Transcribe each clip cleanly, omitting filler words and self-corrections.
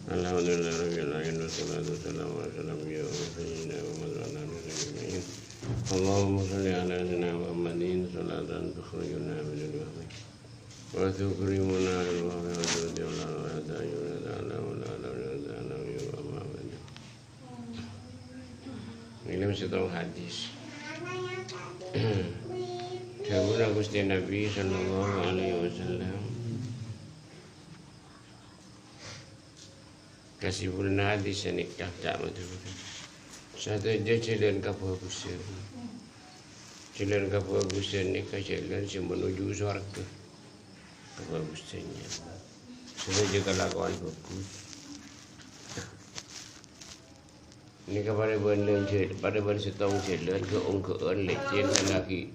Alhamdulillahirabbil alamin wassalatu wassalamu ala sayyidina wa maulana Muhammadin. Allahumma shalli ala sayyidina Muhammadin salatan tukhrijuna min al-wahmi wa tukrimuna al-wahmi wa tudilluna wa ta'ala wa la ta'ala wa Muhammad. Ini mesti tahu hadis. Dawuh Gusti Nabi sallallahu alaihi wasallam. Kasihul hadis nikah tak betul. Satu dia jalan ke bagus. Jalan ke bagus nikah jalan si menuju surga. Kebagusnya. Sudah juga lakukan bagus. Ini kepada benda pada benda setahun jalan ke ongkaan lecen lagi.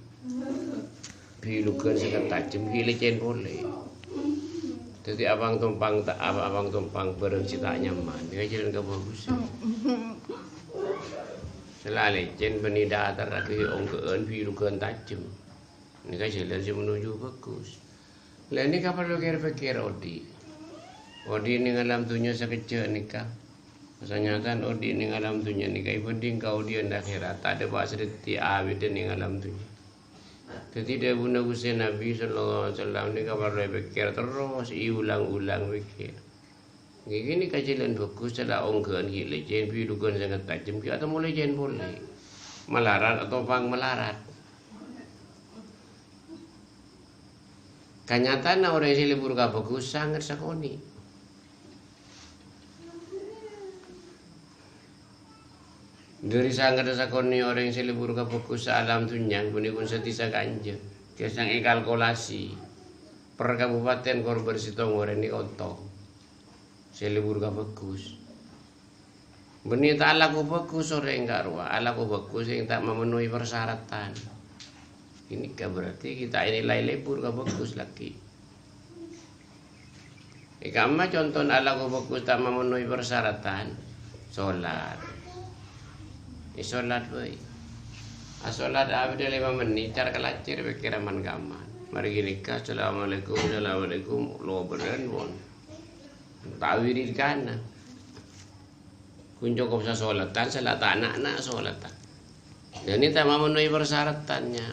Pilukan sangat tajam lecen boleh. Jadi abang tumpang bareng si tak nyaman. Dia jalan ke bagus. Selalu lecen beni datar lagi ongkaan pilukan tajam. Ini kan jalan si menuju bagus. Lah ini kapal lo kira-kira Odi. Odi ini ngalam dunia sekecil nikah. Maksudnya kan Odi ini ngalam dunia nikah. Ibading kau dia ndak akhirat. Tak ada bahasa deti awet ini ngalam dunia. Jadi dia guna Gusti Nabi sallallahu alaihi wasallam ni kapal lo pikir terus iulang-ulang pikir. Gini kajian bagus adalah onggaan gila jen pidukan sangat tajam. Kita mulai jen boleh melarat atau pang melarat. Kenyataan orang yang libur ka bagus sangat sakoni. Dari sangat sakoni orang yang libur ka bagus alam tunyang puni pun setisa ganja. Kesang kalkulasi per kabupaten korban sitong orang ini kontong. Libur ka bagus. Benih tak laku bagus orang enggak ruah, laku bagus yang tak memenuhi persyaratan. Ini kan berarti kita nilai libur ka bagus lagi. Ikama contoh laku bagus tak memenuhi persyaratan. Solat. Solat boy. Solat abdi 5 menit cara kelacir pikiraman gaman. Mari gini ka assalamualaikum lo beren bon. Tawirin kana. Kunjung kau bisa solatan, salat anak-anak solatan. Dan ini tak memenuhi persyaratannya.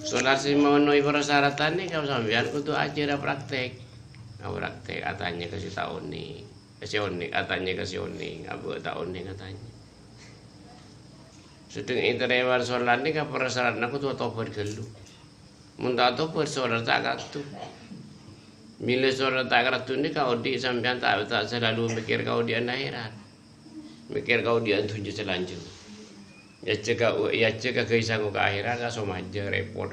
Solat si memenuhi persyaratan ni kau sampean kudu acara praktek. Kau praktek katanya kasih tahun ni. Kasih oni katanya kasih oni, abu tahun ni katanya. Sedang interewar solat ni kau persyaratan aku tu tobat gelu. Muntah tobat solat tak katu. Bila solat tak katu ni kau di sampean tak selalu mikir kau di akhirat. Mikir kau di tujuh selanjut. Ya cekak kisah ke akhirat langsung aja repot.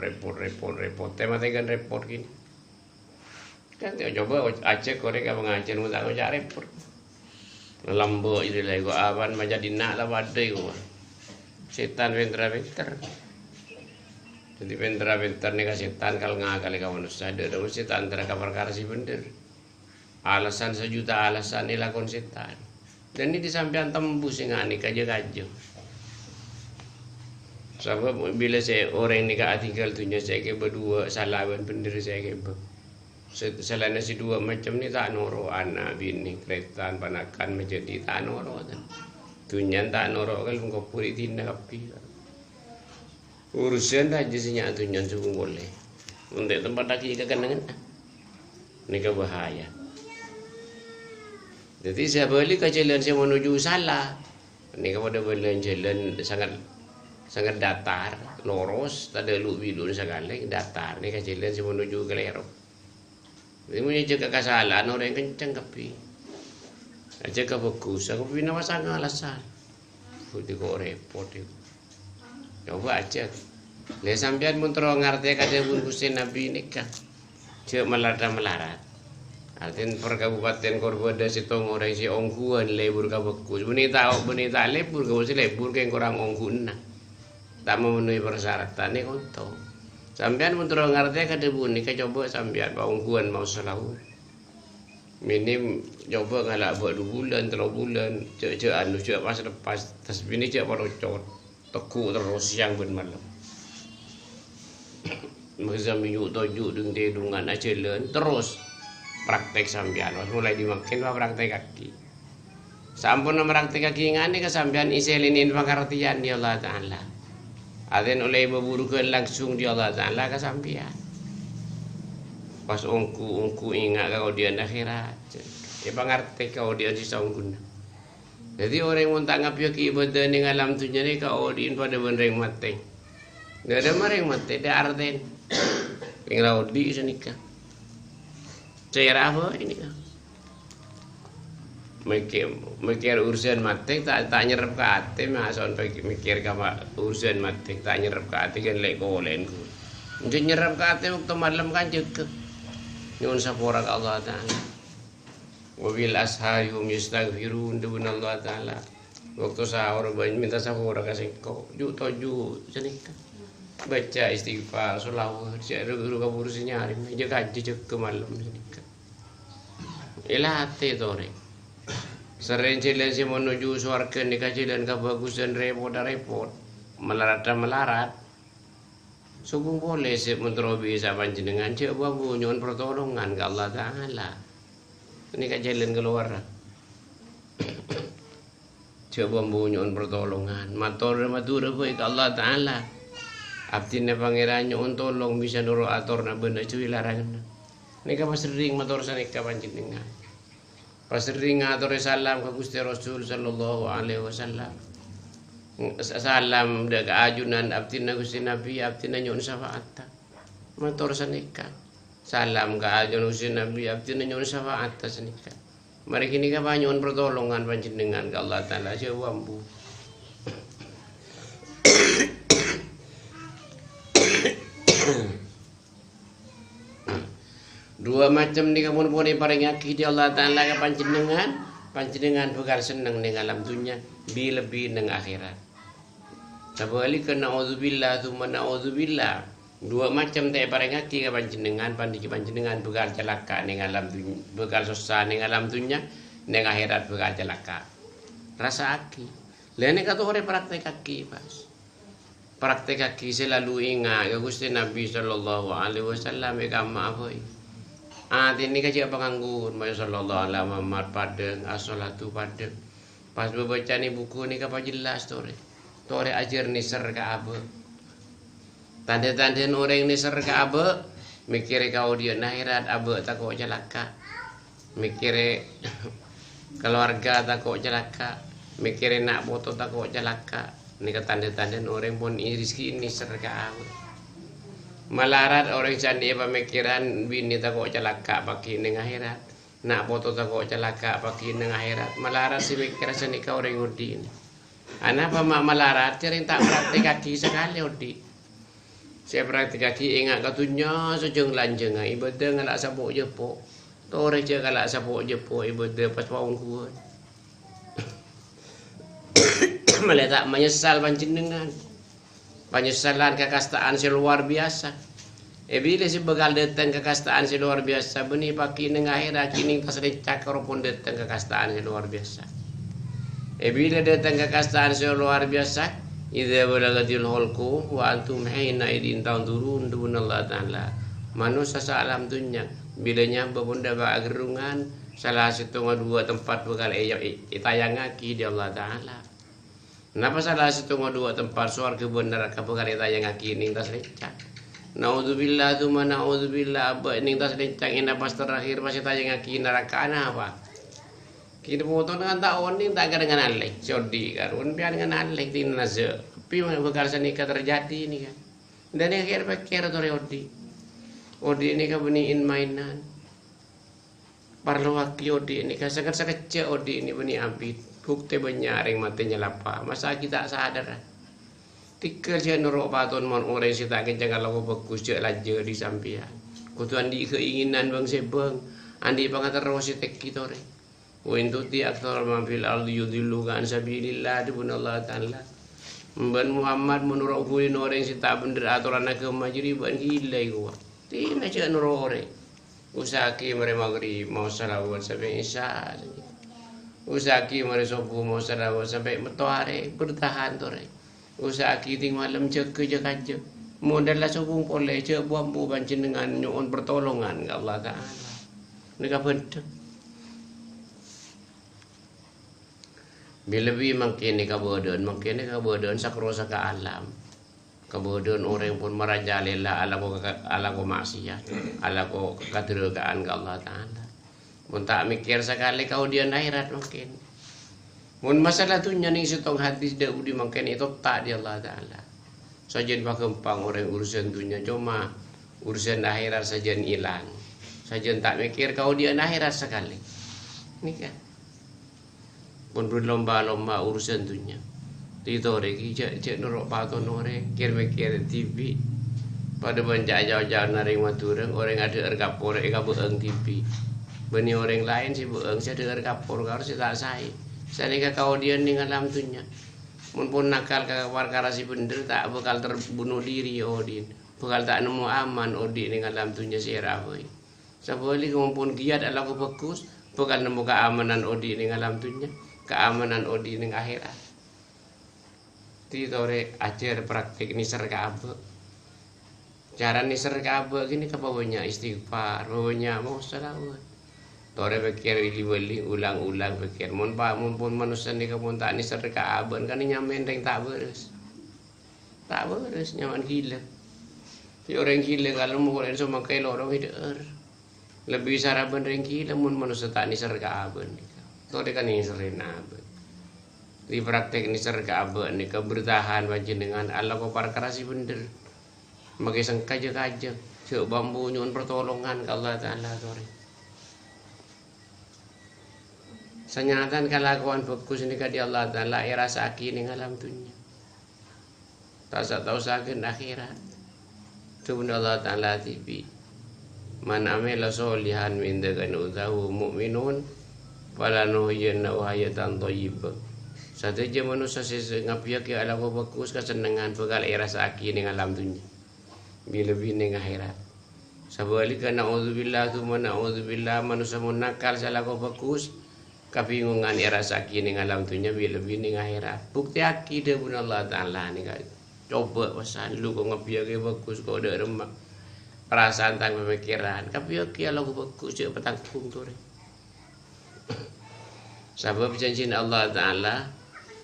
Tema tegan repot gini. Kan coba aceh korek apa ngajar mu tak ngajar repot. Lambo itu lah go awan menjadi nak lah badai go. Setan pintar. Jadi pintar ni ka setan kalau ngakal ka manusia ada setan antara perkara si bener. Alasan sejuta alasan ni lakon setan. Dan ini disampaikan tembus ngani kaja. Sebab bila saya orang ni kat tinggal tunya saya ke berdua salawan bener saya ke selain nasi dua macam ni tak noro anak bini kretan panakan menjadi tak noro tunya tak noro kalau kau puri tindak api urusan dah jadinya tunya cukup boleh untuk tempat lagi kekenangan ni bahaya. Jadi saya balik ke jalan saya menuju salah ni kepada jalan sangat datar, lurus, tak ada lu bilu sekali, datar. Ni kan jalan si menuju ke Lero. Ini punya jaga kesalahan orang yang kencang kapi. Jaga bagus, aku punya pasang alasan. Budi kok repot itu. Coba aja. Lihat sampean pun terus ngerti kata pun Gusti Nabi nikah. Cek melarat. Artinya per kabupaten Korbada sitong orang si ongkuan lebur ka bagus. Beni tak lebur ka lebur ka kurang ongkuan. Tak memenuhi persyaratan ni kontong. Sampean pun terus ngerti kada buni ka coba sampean ongkuan mau selalu. Minim coba ngalak buat 2 bulan 3 bulan cek pas lepas tas bini cek baru cot teku terus siang ben malam. Masa minggu 7 dengan acelen terus praktek sampean mulai dimakin praktek kaki sampun praktek kaki ngane ke sampean iselinin pengertian di Allah Ta'ala aden oleh beburukan langsung di Allah Ta'ala ke sampean pas ungku ingat kau dia akhirat ya pengerti kau dia di saungkun jadi orang yang tak ngapi ki ibadah ning alam dunia ni kau diin pada benreng mati nggak ada mereng mati ada arten tinggal di senika cara apa ini kan mikir urusan mati tak nyerap ke hati mason mikir kama urusan mati tak nyerap ke hati kan lek kolen ku jadi nyerap ke hati waktu malam kan juga nyun sapora ke Allah Ta'ala wabil ashari hum yastaghfirun dubun Allah Ta'ala waktu sahur minta sapora ke sengko juto senika baca istighfar sholawat guru kabur nyari jaga ke malam senika ilate tore sering jalan si menuju surga nikah jalan kebagusan repot melarat sungguh boleh si menterobi saban jenengan coba bunyon pertolongan ke Allah Ta'ala nikah jalan keluar coba bunyon pertolongan matur baik ke Allah Ta'ala abdina pangeran nyon tolong bisa nuru atur na bener cuy larangan nikah pas sering matur sanika panjenengan pas sering ngatur salam ke Gusti Rasul sallallahu alaihi wasallam salam daga ajunan abdina Gusti Nabi abdina nyon syafaat matur sanika salam ke ajunan Gusti Nabi abdina nyon syafaat sanika mari kini ka panyon pertolongan panjenengan ke Allah Ta'ala sewambu dua macam ni kamu boleh paring aki di Allah Ta'ala ke panjenengan bakal senang ning alam dunia lebih ning akhirat sabali ke naudzubillah tsumma naudzubillah dua macam tak paring aki ke panjenengan pandiki panjenengan bakal celaka ning alam dunia bakal susah ning alam dunia ning akhirat bakal celaka rasa aki lene kata ore praktek aki pas praktek aki selalu ingat ke Gusti Nabi sallallahu alaihi wasallam ka maafoi ini kaji apa nganggur Masya sallallahu alaihi Muhammad padeng as-salatu padeng pas baca ni buku ni apa jelas tore ajar ni ser ke apa tanda-tanda orang ni ser ke apa mikir kau dia akhirat apa takut celaka mikir keluarga takut celaka mikir nak foto takut celaka ni tanda-tanda orang pun rezeki ni ser ke apa malarat orang candi pemikiran bini takut celaka pakai neng akhirat nak foto takut celaka pakai neng akhirat malarat si mikir senika orang udi ini anak mak malarat cering tak praktik kaki sekali udi saya praktik kaki ingat katunya sejeng lanjeng ibadah ngalak sabuk jepuk tore je kalak sabuk jepuk ibadah pas paung kuat malah tak menyesal panjenengan penyesalan kekastaan si luar biasa bila si begal datang kekastaan si luar biasa benih paki neng akhirat kini pas cakar pun datang kekastaan si luar biasa bila datang kekastaan si luar biasa idza balagatil hulqu wa antum hina idin tanzurun dunallah Ta'ala manusia salam dunya bilanya bunda ba gerungan salah satu dua tempat begal itayangaki di Allah Ta'ala. Kenapa salah satu dua tempat surga benar kapal kita yang ngakini tas lecak. Naudzubillah tsumma naudzubillah apa ini tas lecak ini pas terakhir pas kita yang ngakini neraka apa? Kita foto dengan tahun ini tak dengan alih. Sodi karun biar dengan alih tin naze. Tapi bakal senika terjadi ini kan. Dan yang pikir tuh Odi ini kan beniin mainan. Parlo waki Odi ini kan sangat cek Odi ini beni abid. Bukti banyak matinya lapa. Masa kita sadar. Tiga je nuruk patun mon orang si tak kencang kalau bagus je laja di sampian. Kutu andi keinginan bang sebang. Andi pangat terus si tek kita re. Wentu ti aktor mampil al yudillu kan sabilillah dibun Allah Ta'ala. Ban Muhammad menurut kuin orang si tak bener aturan agama jadi ban gila gua. Ti macam nuruk orang. Usaki mere maghrib mau salawat sampai isya. Usaki mari subuh mau salawat sampai matahari bertahan tu re. Usaki ting malam jaga aja. Modal lah subuh boleh je bambu panjenengan nyuun pertolongan ke Allah Ta'ala. Ni ka betul. Bila bi makin ni kabodohan sakrosa ka alam. Kabodohan orang pun merajalela ala ko maksiat, ala ko ketergaan ke Allah Ta'ala. Mun tak mikir sekali kau dia akhirat mungkin. Mun masalah tunya ning setong hadis dak udi mungkin itu tak di Allah Ta'ala. Sajen pakempang orang urusan dunia cuma urusan akhirat sajen hilang. Sajen tak mikir kau dia akhirat sekali. Ini kan. Pun berlomba-lomba urusan dunia. Tito reki cek norok pato nore mikir TV. Pada banyak jauh-jauh naring matureng orang ada ergapor eka beeng TV. Bani orang lain si beeng saya dengar kapor kau si tak sai. Saya nikah kau dia ning alam dunia. Mun pun nakal ke perkara si bener tak bakal terbunuh diri odin. Bakal tak nemu aman odin ning alam dunia si rawe. Sabali kumpun giat ala ku bagus bakal nemu keamanan odin ning alam dunia. Keamanan odi ning akhirat. Titore ajar praktik nisar Ka'bah. Cara nisar Ka'bah gini kebawanya istighfar, bawanya mau selawat. Tore pikir ili ulang-ulang pikir mun pun manusia ni kapun tak nisar Ka'bah kan nyamen ring tak beres. Tak beres nyaman gila. Si orang gila kalau mau orang semua kayak lorong hider. Lebih sarapan ring gila mun manusia tak nisar Ka'bah ni. Tore kan nisar Ka'bah. Di praktek nisar Ka'bah ni kebertahan dengan Allah ko perkara si bener. Makai sang kaja-kaja, cek bambu nyun pertolongan ke Allah Ta'ala tore. Senyatan kelakuan bagus ni ka di Allah Ta'ala era saki ning alam dunia. Tak tahu sakit akhirat. Tu benda Allah Ta'ala tibi. Man amila solihan min dagan utahu mu'minun falanuhyiyannahu hayatan thayyibah. Satu je manusia ngapiak ya ala ko bagus kesenangan bekal era saki ning alam dunia. Bila ning akhirat. Sabali ka naudzubillah tu naudzubillah manusia munakal salah ko bagus kabingungan era saki ning alam dunia bila ning akhirat. Bukti akidah pun Allah Ta'ala ni kan. Coba pasan lu ko ngapiak ya bagus ko ada remak. Perasaan tang pemikiran kapiak ya ala ko bagus je petangkung tu. Sebab janji Allah Ta'ala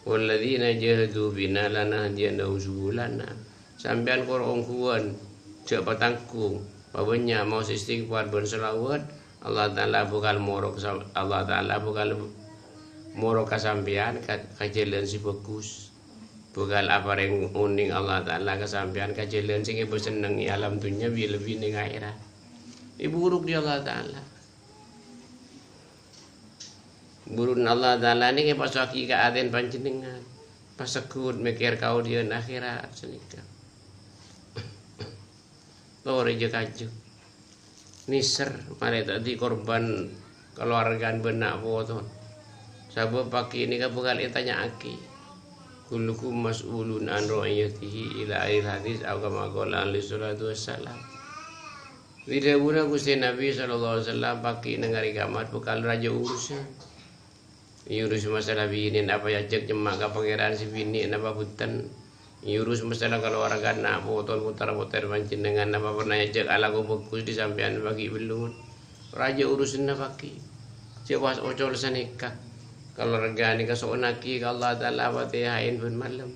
walladzina jahadu bina lanahdiyannahum subulana. Sampean korong kuan cek patangkung babanya mau istighfar ben selawat Allah Ta'ala bakal morok Allah Ta'ala bakal morok kasampean kajelan si bagus bakal apa ring uning Allah Ta'ala kasampean kajelan sing ibu seneng alam dunia lebih ning akhirat. Ibu buruk di Allah Ta'ala. Burun Allah Ta'ala ni ke pasaki ka aden panjenengan. Pasakut mikir kau dia akhirat senika. Tore je kaju. Niser mare tadi korban keluargaan benak foton. Sabab pagi ini ka bakal ditanya aki. Kullukum mas'ulun an ra'iyatihi ila akhir hadis au kama qala alaihi salatu wassalam. Tidak guna Gusti Nabi sallallahu alaihi wasallam pagi nengari kiamat bakal raja urusan. Urus masalah bini apa ya cek jemak ke pangeran si bini apa butan. Urus masalah keluarga nak putar-putar mancin dengan apa pernah cek ala ko bagus di sampean bagi belum. Raja urusin apa ki. Cek was ocol sanika. Keluarga ni kasonaki ke Allah Ta'ala Fatihain pun malam.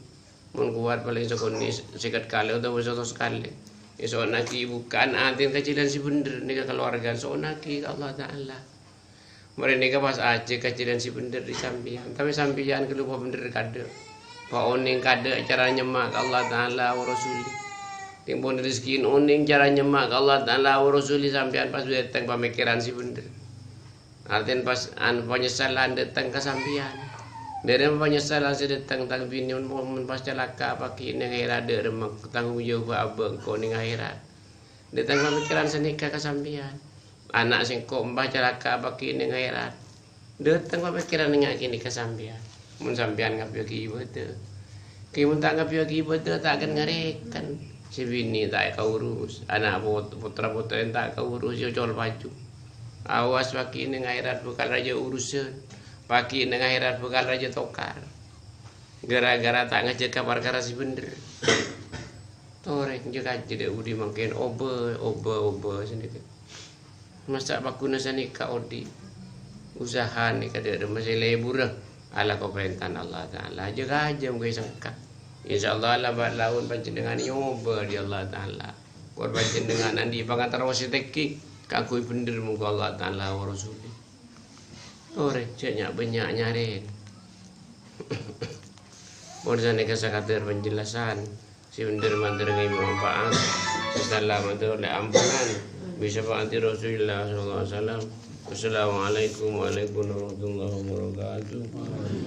Mun kuat paling sekoni sikat kali atau satu sekali. Sonaki bukan antin kecilan si bener ni keluarga sonaki ke Allah Ta'ala. Mereka pas aja kecilan si bener di sambian. Tapi sambian kelupa bener kade. Pak oning kade cara nyemak Allah Ta'ala wa Rasuli. Timpun rezeki oning cara nyemak Allah Ta'ala wa Rasuli sambian pas datang pemikiran si bener. Artian pas penyesalan datang ke sambian. Dari penyesalan si datang tang bini mun pas celaka pagi ning akhirat remek tanggung jawab abang ko ning akhirat. Datang pemikiran senika ke sambian. Anak sing kok mbah celaka baki ning akhirat. Datang pemikiran ning kini ke sampean. Mun sampean ngapi ki ibadah. Ki mun tak ngapi ki ibadah tak akan ngarekan. Si bini tak urus, anak putra-putra tak urus yo col baju. Awas baki ning akhirat bakal raja urusan. Baki ning akhirat bakal raja tokar. Gara-gara tak ngajak perkara si bener. Torek juga jadi udi makin obe sendiri. masa bakuna sani ka odi usaha ni kada ada masih lebur ala ko perintah Allah taala jaga aja mungkin sangka insyaallah Allah laun panjenengan nyoba di Allah taala buat panjenengan andi pangantar wasiteki kakui bener muga Allah taala wa rasuli ore cenyak banyak nyari Morjane kasakatir penjelasan si bener mantir ngai manfaat selamat oleh ampunan bisa panti Rasulullah sallallahu alaihi wasallam. Wassalamualaikum warahmatullahi wabarakatuh.